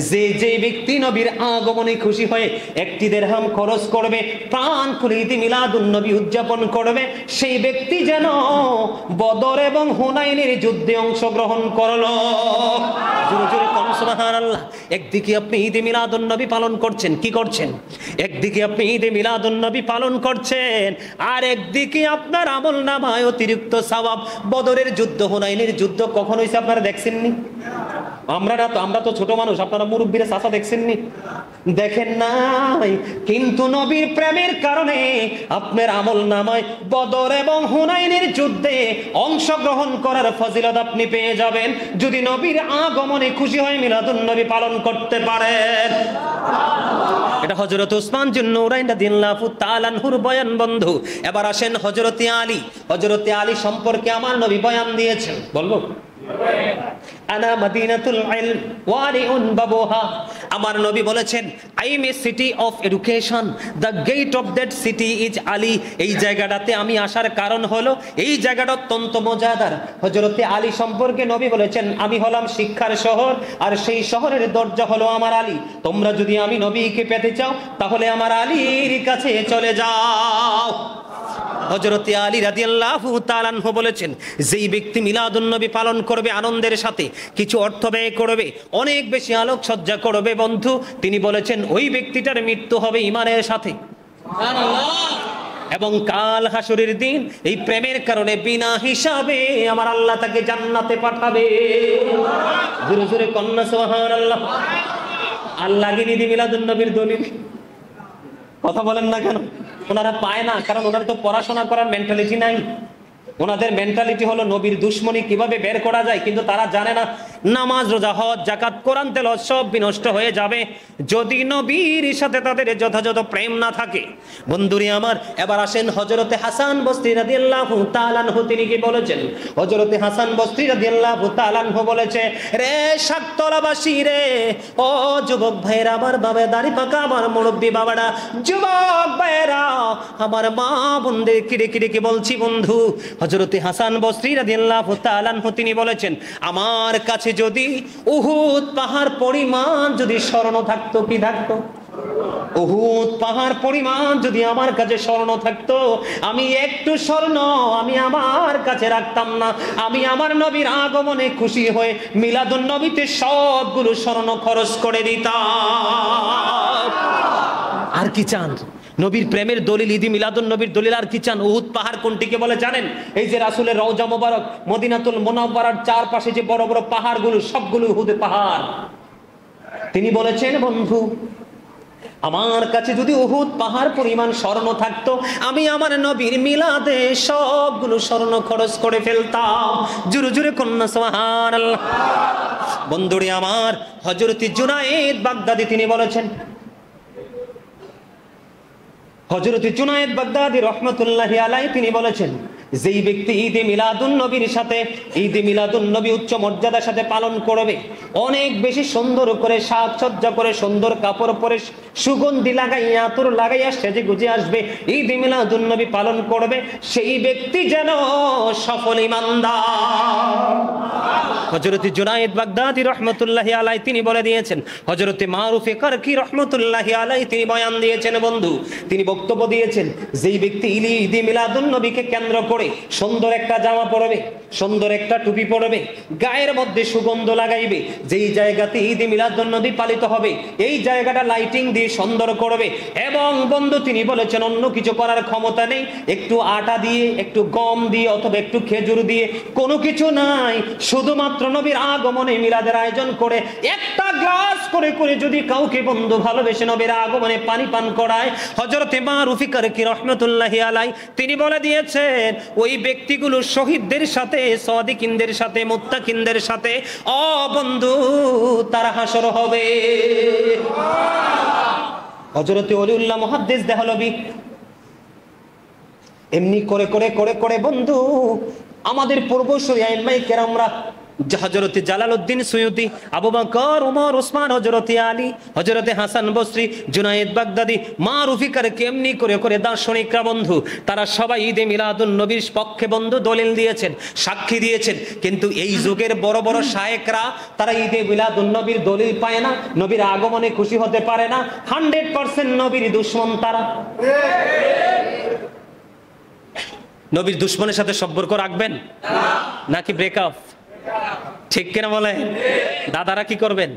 যে যে ব্যক্তি নবীর আগমনে খুশি হয়ে একটি দিরহাম খরচ করবে, প্রাণ খুলে ঈদ মিলাদুন নবী উদযাপন করবে, সেই ব্যক্তি যেন বদর এবং হুনাইনের যুদ্ধে অংশগ্রহণ করলো। জোরে জোরে কোন সুবহানাল্লাহ। একদিকে আপনি ঈদ মিলাদুন নবী পালন করছেন, কি করছেন? একদিকে আপনি ঈদ মিলাদুন নবী পালন করছেন, আর একদিকে আপনার আমলনামায় অতিরিক্ত সওয়াব। বদরের যুদ্ধ, হুনাইনের যুদ্ধ কখন হয়েছে আপনারা দেখছেননি? আমরা তো ছোট মানুষ, আপনারা মুরব্বীরা চাচা দেখছেননি? দেখেন নাই, কিন্তু নবীর প্রেমের কারণে আপনার আমলনামায় বদর এবং হুনাইনের যুদ্ধে অংশগ্রহণ করার ফজিলত আপনি পেয়ে যাবেন, যদি নবীর আগমনে খুশি হয়ে মিলাদুন নবী পালন করতে পারেন। এটা হযরত উসমান যুন্নুরাইন রাদিয়াল্লাহু তাআলা আনহুর বয়ান বন্ধু। এবার আসেন হযরতে আলী। হযরতে আলী সম্পর্কে আমার নবী বয়ান দিয়েছেন, বলবো? আনা মাদিনাতুল ইলম ওয়ারিউন বাবুহা। আমার নবী বলেছেন, I am a city of education, the gate of that city is Ali. এই জায়গাটাতে আমি আসার কারণ হলো এই জায়গাটা অত্যন্ত মজাদার। হযরতে আলী সম্পর্কে নবী বলেছেন, আমি হলাম শিক্ষার শহর, আর সেই শহরের দরজা হলো আমার আলী। তোমরা যদি আমি নবীকে পেতে চাও তাহলে আমার আলীর কাছে চলে যাও। হযরতে আলী রাদিয়াল্লাহু তাআলা আনহু বলেছেন, যেই ব্যক্তি মিলাদুন নবী পালন করবে আনন্দের সাথে, কিছু অর্থ ব্যয় করবে, অনেক বেশি আলোকসজ্জা করবে বন্ধু, তিনি বলেছেন ওই ব্যক্তিটার মৃত্যু হবে ঈমানের সাথে। সুবহানাল্লাহ। এবং কাল হাসরের দিন এই প্রেমের কারণে বিনা হিসাবে আমার আল্লাহ তাকে জান্নাতে পাঠাবে। জোরে জোরে কন্যা সুবহানাল্লাহ। আল্লাহ কি ঈদ মিলাদুন নবীর দলিল? কথা বলেন না কেন? ওনারা পায় না, কারণ ওনারা তো পড়াশোনা করার মেন্টালিটি নাই। ওনাদের মেন্টালিটি হলো নবীর দুশ্মনী কিভাবে বের করা যায়, কিন্তু তারা জানে না নামাজ, রোজা, হজ, যাকাত, কোরআন তেলাওয়াত সব বিনষ্ট হয়ে যাবে যদি নবীর সাথে তাদের যথাযথ প্রেম না থাকে। বন্ধুরে আমার, এবার আসেন হযরতে হাসান বসরি রাদিয়াল্লাহু তাআলা আনহু, তিনি কি বলেছেন? হযরতে হাসান বসরি রাদিয়াল্লাহু তাআলা আনহু বলেছে, রে শাকতলাবাসী রে, ও যুবক ভাইরা, আমার বাবা দাড়ি পাকা, আমার মুরব্বী বাবারা, যুবক ভাইরা, আমার মা বোনদের কিরে কিরে কি বলছি বন্ধু। হযরতে হাসান বসরি রাদিয়াল্লাহু তাআলা আনহু তিনি বলেছেন, আমার কাছে যদি উহুদ পাহাড় পরিমাণ যদি স্বর্ণ থাকতো, কি থাকতো? উহুদ পাহাড় পরিমাণ যদি আমার কাছে স্বর্ণ থাকতো, আমি একটু স্বর্ণ আমি আমার কাছে রাখতাম না। আমি আমার নবীর আগমনে খুশি হয়ে মিলাদুন নবীতে সবগুলো স্বর্ণ খরচ করে দিতাম। আর কি চান? নবীর প্রেমের দলিল ঈদ মিলাদুন নবীর দলিল আর কি চান? উহুদ পাহাড় কোনটিকে বলে জানেন? এই যে রাসূলের রওজা মোবারক মদিনাতুল মুনাওয়ারার চারপাশে যে বড় বড় পাহাড়গুলো, সবগুলো উহুদ পাহাড়। তিনি বলেছেন, বন্ধু আমার কাছে যদি উহুদ পাহাড় পরিমাণ স্বর্ণ থাকতো, আমি আমার নবীর মিলাদে সবগুলো স্বর্ণ খরচ করে ফেলতাম। জোরে জোরে কন্যা সুবহানাল্লাহ। বন্ধুরে আমার, হযরত জুনায়েদ বাগদাদি তিনি বলেছেন, হযরত জুনায়েদ বাগদাদি রাহমাতুল্লাহি আলাইহি তিনি বলেছেন, যেই ব্যক্তি ঈদে মিলাদুন নবীর সাথে ঈদে মিলাদুন নবী উচ্চ মর্যাদার সাথে পালন করবে, অনেক বেশি সুন্দর করে সাজসজ্জা করে, সুন্দর কাপড় পরে, সুগন্ধি লাগাইয়া, আতর লাগাইয়া সেজে গুজে আসবে, ঈদে মিলাদুন নবী পালন করবে, সেই ব্যক্তি যেন সফল ঈমানদার। হযরত জুনায়েদ বাগদাদি রাহমাতুল্লাহি আলাইহি তিনি বলে দিয়েছেন। হযরত মারুফে কারকি রাহমাতুল্লাহি আলাইহি তিনি বয়ান দিয়েছেন বন্ধু, তিনি বক্তব্য দিয়েছেন, যেই ব্যক্তি ঈদে মিলাদুন নবীকে কেন্দ্র করে সুন্দর একটা জামা পরবে, সুন্দর একটা টুপি পরবে, গায়ের মধ্যে সুগন্ধ লাগাইবে, যেই জায়গাতে ঈদে মিলাদুন নবী পালিত হবে এই জায়গাটা লাইটিং দিয়ে সুন্দর করবে, এবং বন্ধু তিনি বলেছেন অন্য কিছু করার ক্ষমতা নেই, একটু আটা দিয়ে, একটু গম দিয়ে, অথবা একটু খেজুর দিয়ে, কোনো কিছু নাই, শুধুমাত্র নবীর আগমনে মিলাদের আয়োজন করে একটা গ্লাস করে করে যদি কাউকে বন্ধু ভালোবেসে নবীর আগমনে পানি পান করায়, হযরতে মারুফি কারকি রহমাতুল্লাহি আলাই তিনি বলে দিয়েছেন ওই ব্যক্তিগুলো শহীদদের সাথে, সাদিকিনদের সাথে, মুত্তাকিনদের সাথে ও বন্ধু তারা হাসর হবে। হযরতে ওলিউল্লাহ মুহাদ্দিস দেহলভী এমনি করে করে করে করে বন্ধু আমাদের পূর্বসূরি আইম্মায়ে কেরামরা, হযরতে জালালউদ্দিন সুয়ুতি, আবু বকর, ওমর, ওসমান, হযরতে আলী, হযরতে হাসান বসরি, জুনায়েদ বাগদাদি, মারুফি কারকি এমনি করে করে দার্শনিকরা বন্ধু তারা সবাই ঈদে মিলাদুন নবীর পক্ষে বন্ধু দলিল দিয়েছেন, সাক্ষী দিয়েছেন। কিন্তু এই যুগের বড় বড় শায়েখরা তারা ঈদে মিলাদুন নবীর দলিল পায় না, নবীর আগমনে খুশি হতে পারে না। 100% নবীর দুশমন তারা। নবীর দুশমনের সাথে সম্পর্ক রাখবেন নাকি ব্রেকআপ? ঠিক কিনা বলে? দাদারা কি করবেন?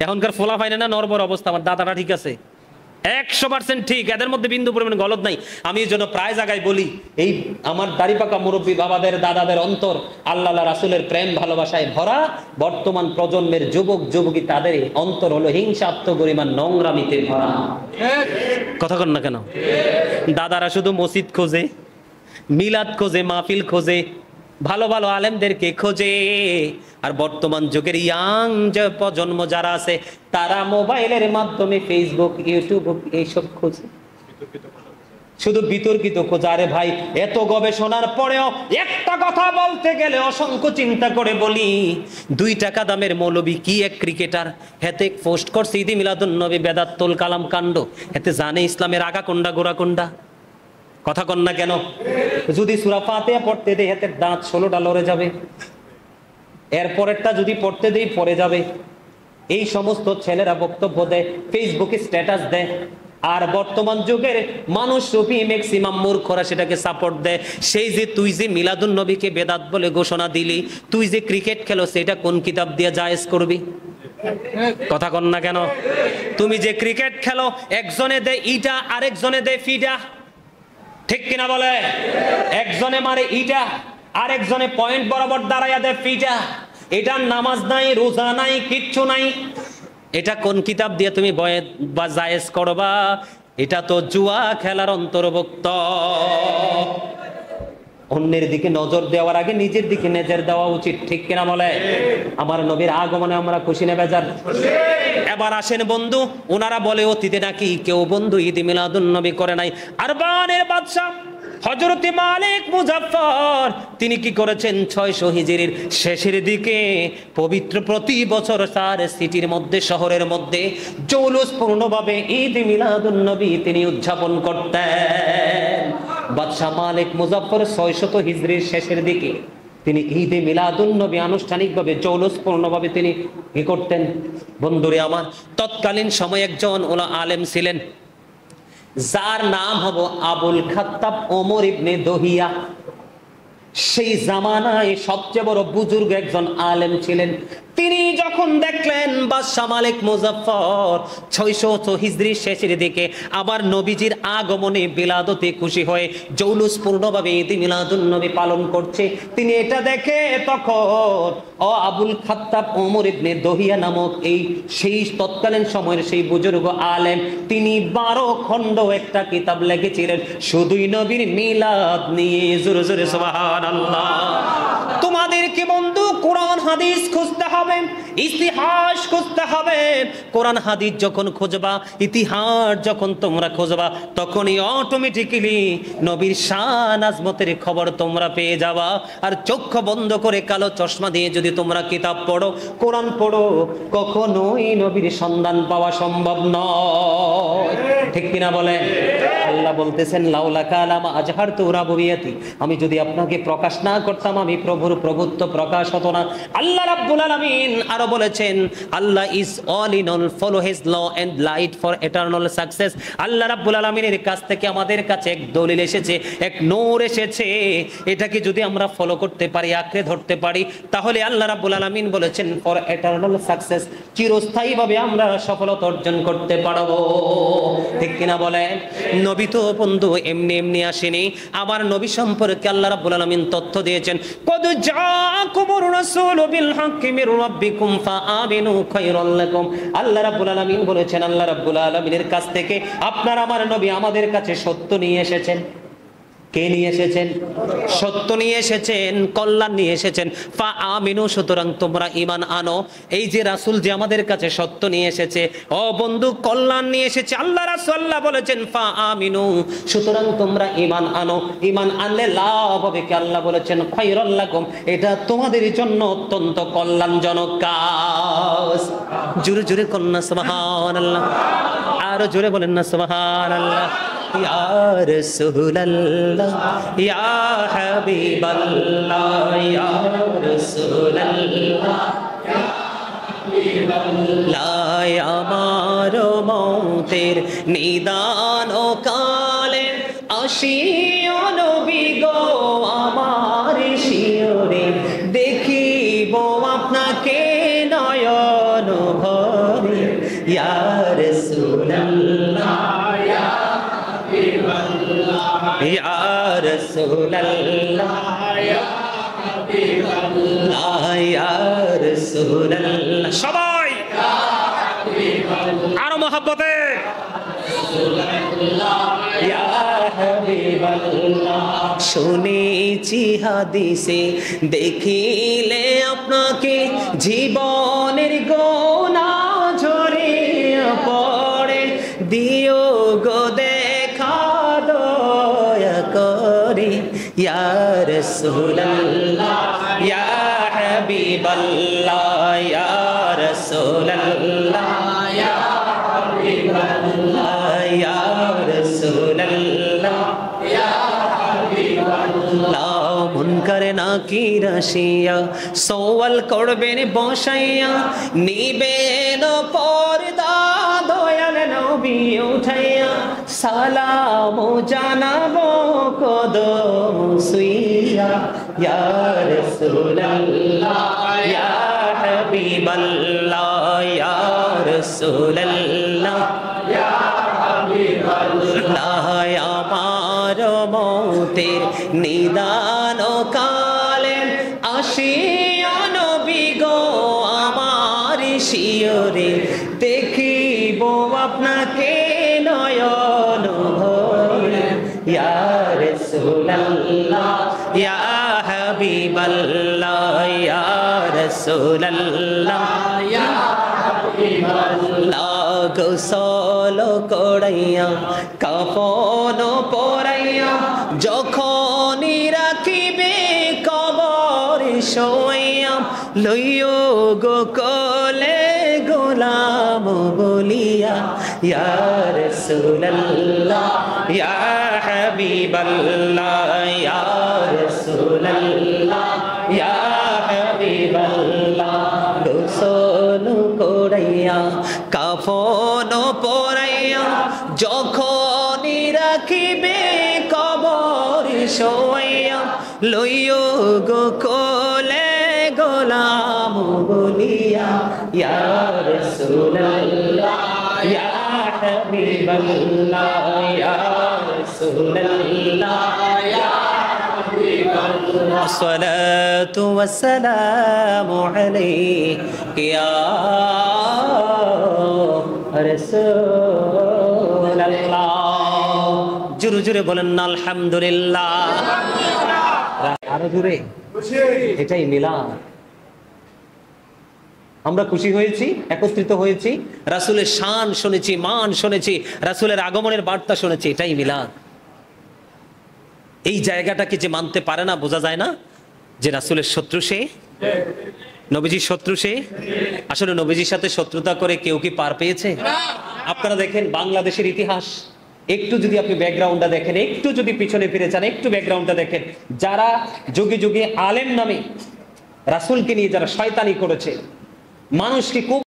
এখনকার ফোলা ফাইনে না নরবর অবস্থা, আমার দাদারা ঠিক আছে 100% ঠিক, এদের মধ্যে বিন্দু পরিমাণ গলদ নাই। আমি এই জন্য প্রায় জায়গায় বলি এই আমার দাড়িপাকা মুরব্বী বাবাদের দাদাদের অন্তর আল্লাহ রাসূলের প্রেম ভালোবাসায় ভরা। বর্তমান প্রজন্মের যুবক যুবতী তাদের অন্তর হলো হিংসা, আত্মগরিমা, নোংরামিতে ভরা। কথা কন না কেন? দাদারা শুধু মসজিদ খোঁজে, মিলাদ খোঁজে, মাহফিল খোঁজে, ভালো ভালো আলেমদেরকে খোঁজে। আর বর্তমান যুগের ইয়াং যে প্রজন্ম যারা আছে তারা মোবাইলের মাধ্যমে ফেসবুক, ইউটিউব এইসব খোঁজে, শুধু বিতর্কিত খোঁজে। আরে ভাই, এত গবেষণার পরেও একটা কথা বলতে গেলে অসংখ্য চিন্তা করে বলি, 2 টাকা দামের মৌলবী কি এক ক্রিকেটার, হেতে পোস্ট করছে ঈদে মিলাদুন নবী বেদাতুল কালাম কাণ্ড, হেতে জানে ইসলামের আগা কোনটা গোড়া কোনটা। কথা কন না কেন? যদি সূরা ফাতিহা পড়তে দেই হাতের দাঁত 16টা লড়ে যাবে, এরপরেরটা যদি পড়তে দেই পড়ে যাবে। এই সমস্ত ছেলেরা বক্তব্য দেয়, ফেসবুকে স্ট্যাটাস দেয়, আর বর্তমান যুগের মানুষ রূপী ম্যাক্সিমাম মূর্খরা সেটাকে সাপোর্ট দেয়। সেই যে তুই যে মিলাদুন নবীকে বেদাত বলে ঘোষণা দিলি, তুই যে ক্রিকেট খেলো সেটা কোন কিতাব দিয়ে জায়েজ করবি? কথা কন না কেন? তুমি যে ক্রিকেট খেলো একজনে দেয় ইটা আরেকজনে দেয় ফিডা, ঠিক কিনা বলে? একজনে মারে ইটা আরেকজনে পয়েন্ট বরাবর দাঁড়াইয়া দেয় ফিটা। এটা নামাজ নাই, রোজা নাই, কিচ্ছু নাই। এটা কোন কিতাব দিয়ে তুমি বা জায়েজ করবা? এটা তো জুয়া খেলার অন্তর্ভুক্ত। অন্যের দিকে নজর দেওয়ার আগে নিজের দিকে নজর দেওয়া উচিত, ঠিক কিনা বলে? আমার নবীর আগমনে আমরা খুশি না বেজার? এবার আসেন বন্ধু, ওনারা বলে অতীতে নাকি কেউ বন্ধু ঈদ মিলাদুন নবী করে নাই। আরবানের বাদশা হযরতে মালিক মুজাফফর তিনি কি করেছেন, 600 হিজরির শেষের দিকে পবিত্র প্রতি বছর তার সিটির মধ্যে, শহরের মধ্যে জৌলুস পূর্ণভাবে ঈদ মিলাদুন নবী তিনি উদযাপন করতেন। বাদশা মালিক মুজাফফর 600 হিজরির শেষের দিকে তিনি ঈদে মিলাদুন নবী আনুষ্ঠানিকভাবে জৌলুস পূর্ণভাবে তিনি কি করতেন। বন্ধুরে আমার, তৎকালীন সময় একজন ওলা আলেম ছিলেন যার নাম হলো আবুল খাত্তাব ওমর ইবনে দহিয়া। সেই জামানায় সবচেয়ে বড় বুজুর্গ একজন আলেম ছিলেন। তিনি যখন দেখলেন বাদশা মালিক মুজাফফর 600 হিজরির শেষের দিকে আবার নবীজির আগমনে বিলাদতে খুশি হয়ে জৌলুস পূর্ণভাবে ঈদ মিলাদুন নবী পালন করছে, তিনি এটা দেখে তখন আবুল খাত্তাব ওমর ইবনে দহিয়া নামক এই সেই তৎকালীন সময়ের সেই বুজুর্গ আলেম, তিনি 12 খণ্ড একটা কিতাব লিখেছিলেন শুধুই নবীর মিলাদ নিয়ে। জোরে জোরে সুবহানাল্লাহ। তোমাদেরকে বন্ধু কোরআন হাদিস খুঁজতে হবে, ইতিহাস খুঁজতে হবে। কোরআন হাদিস যখন খুঁজবা, ইতিহাস যখন তোমরা খুঁজবা, তখনই অটোমেটিক্যালি নবীর শান আজমতের খবর তোমরা পেয়ে যাবা। আর চক্ষু বন্ধ করে কালো চশমা দিয়ে যদি তোমরা কিতাব পড়ো, কোরআন পড়ো, কখনোই নবীর সন্ধান পাওয়া সম্ভব নয়, ঠিক কিনা বলেন? আল্লাহ বলতেছেন লাউলা কালামা আজহারতু রাবুবিয়াতি, আমি যদি আপনাকে প্রকাশ না করতাম আমি প্রভুর প্রভুত্ব প্রকাশ হতো না। আল্লাহ রাব্বুল আলামিন আরো বলেছেন আল্লাহ is all in all, follow his law and light for eternal success. আল্লাহ রাব্বুল আলামিনের কাছ থেকে আমাদের কাছে এক দলিল এসেছে, এক নূর এসেছে, এটাকে যদি আমরা ফলো করতে পারি, আঁকড়ে ধরতে পারি, তাহলে আল্লাহ রাব্বুল আলামিন বলেছেন ফর ইটারনাল সাকসেস, চিরস্থায়ীভাবে আমরা সফলতা অর্জন করতে পারবো, ঠিক কিনা বলেন? নবী তো বন্ধু এমনি এমনি আসেনি। আবার নবী সম্পর্কে আল্লাহ রাব্বুল আলামিন তথ্য দিয়েছেন, কদ জাআকুমুর রাসূলু বিল হাক্কি মির রাব্বিকুম ফাআমিনু খায়রাল লাকুম। আল্লাহ রাব্বুল আলামিন বলেছেন, আল্লাহ রাব্বুল আলামিনের কাছ থেকে আপনার আমার নবী আমাদের কাছে সত্য নিয়ে এসেছেন। কে নিয়ে এসেছেন? সত্য নিয়ে এসেছেন, কল্যাণ নিয়ে এসেছেন। ফা আমিনু, সুতরাং তোমরা ঈমান আনো। এই যে রাসূল যে আমাদের কাছে সত্য নিয়ে এসেছে, ও বন্ধু, কল্যাণ নিয়ে এসেছে। আল্লাহ রাসূল আল্লাহ বলেছেন ফা আমিনু, সুতরাং তোমরা ঈমান আনো। ঈমান আনলে লাভ হবে কি? আল্লাহ বলেছেন খায়রাল লাকুম, এটা তোমাদের জন্য অত্যন্ত কল্যাণজনক কাজ। জোরে জোরে কন্যা সুবহানাল্লাহ, আরো জোরে বলেন না সুবহানাল্লাহ। ইয়া রাসূলুল্লাহ, ইয়া হাবিবাল্লাহ, ইয়া রাসূলুল্লাহ, ইয়া হাবিবাল্লাহ, আমার মৌতের নিদান কালে আসিও নবী গো আমার শিয়রে, দেখিব আপনাকে নয়ন ভরে। ইয়া রাসূলুল্লাহ, ইয়া রাসূলুল্লাহ, ইয়া হাবিবাল্লাহ, ইয়া রাসূলুল্লাহ। সবাই আরো মহব্বতে ইয়া হাবিবাল্লাহ। শুনেছি হাদিসে, দেখিলে আপনাকে জীবনের গোনা ঝরিয়ে পড়ে, দিও গো দেখা দয়া করে। ইয়া রাসূলুল্লাহ, ইয়া হাবিবাল্লাহ, ইয়া রাসূলুল্লাহ, ইয়া হাবিবাল্লাহ, ইয়া রাসূলুল্লাহ, ইয়া হাবিবাল্লাহ। মুনকার নাকির আসিয়া সওয়াল করবেন বসাইয়া, নিবেন পর্দা দয়াল নবী উঠাইয়া, সালাম জানাবো কদম সুইয়া। ইয়া রাসূলুল্লাহ, ইয়া হাবিবাল্লাহ, ইয়া রাসূলুল্লাহ, ইয়া হাবিবাল্লাহ, আমার মৌতের নিদান কালে আসিয়া নবী গো আমার শিয়রে, দেখিব আপনাকে নয়ন ভরে। ইয়া রাসূলুল্লাহ, ইয়া হাবিবাল্লাহ, ইয়া রাসূলুল্লাহ, ইয়া হাবিবাল্লাহ। গোসল করাইয়া কাফন পরাইয়া, যখনই রাখিবে কবর শোয়াইয়া, লইও গো কোলে গোলাম বলিয়া। ইয়া রাসূলুল্লাহ, ইয়া হাবিবাল্লাহ, ইয়া রাসূলুল্লাহ, ইয়া হাবিবাল্লাহ। গোসল করাইয়া কাফন পরাইয়া, যখনই রাখিবে কবর শোয়াইয়া, লইও গো কোলে গোলাম বলিয়া। ইয়া রাসূলুল্লাহ, ইয়া হাবিবাল্লাহ, ইয়া রাসূলুল্লাহ, ইয়া হাবিবাল্লাহ। আসসালাতু ওয়াসসালামু আলাইকা ইয়া রাসূলুল্লাহ। জোরে জোরে বলেন না আলহামদুলিল্লাহ। আরো জোরে। এটাই মিলাদ। আমরা খুশি হয়েছি, একত্রিত হয়েছি, রাসূলের শান শুনেছি, মান শুনেছি, রাসূলের আগমনের বার্তা শুনেছি, এটাই মিলাদ। এই জায়গাটাকে যে মানতে পারে না, বোঝা যায় না যে রাসূলের শত্রু সে, নবীজির শত্রু সে। আসলে নবীজির সাথে শত্রুতা করে কেউ কি পার পেয়েছে? আপনারা দেখেন বাংলাদেশের ইতিহাস, একটু যদি আপনি ব্যাকগ্রাউন্ডটা দেখেন, একটু যদি পিছনে ফিরে যান, একটু ব্যাকগ্রাউন্ডটা দেখেন, যারা যুগে যুগে আলেম নামে রাসূলকে নিয়ে যারা শয়তানি করেছে, মানুষকে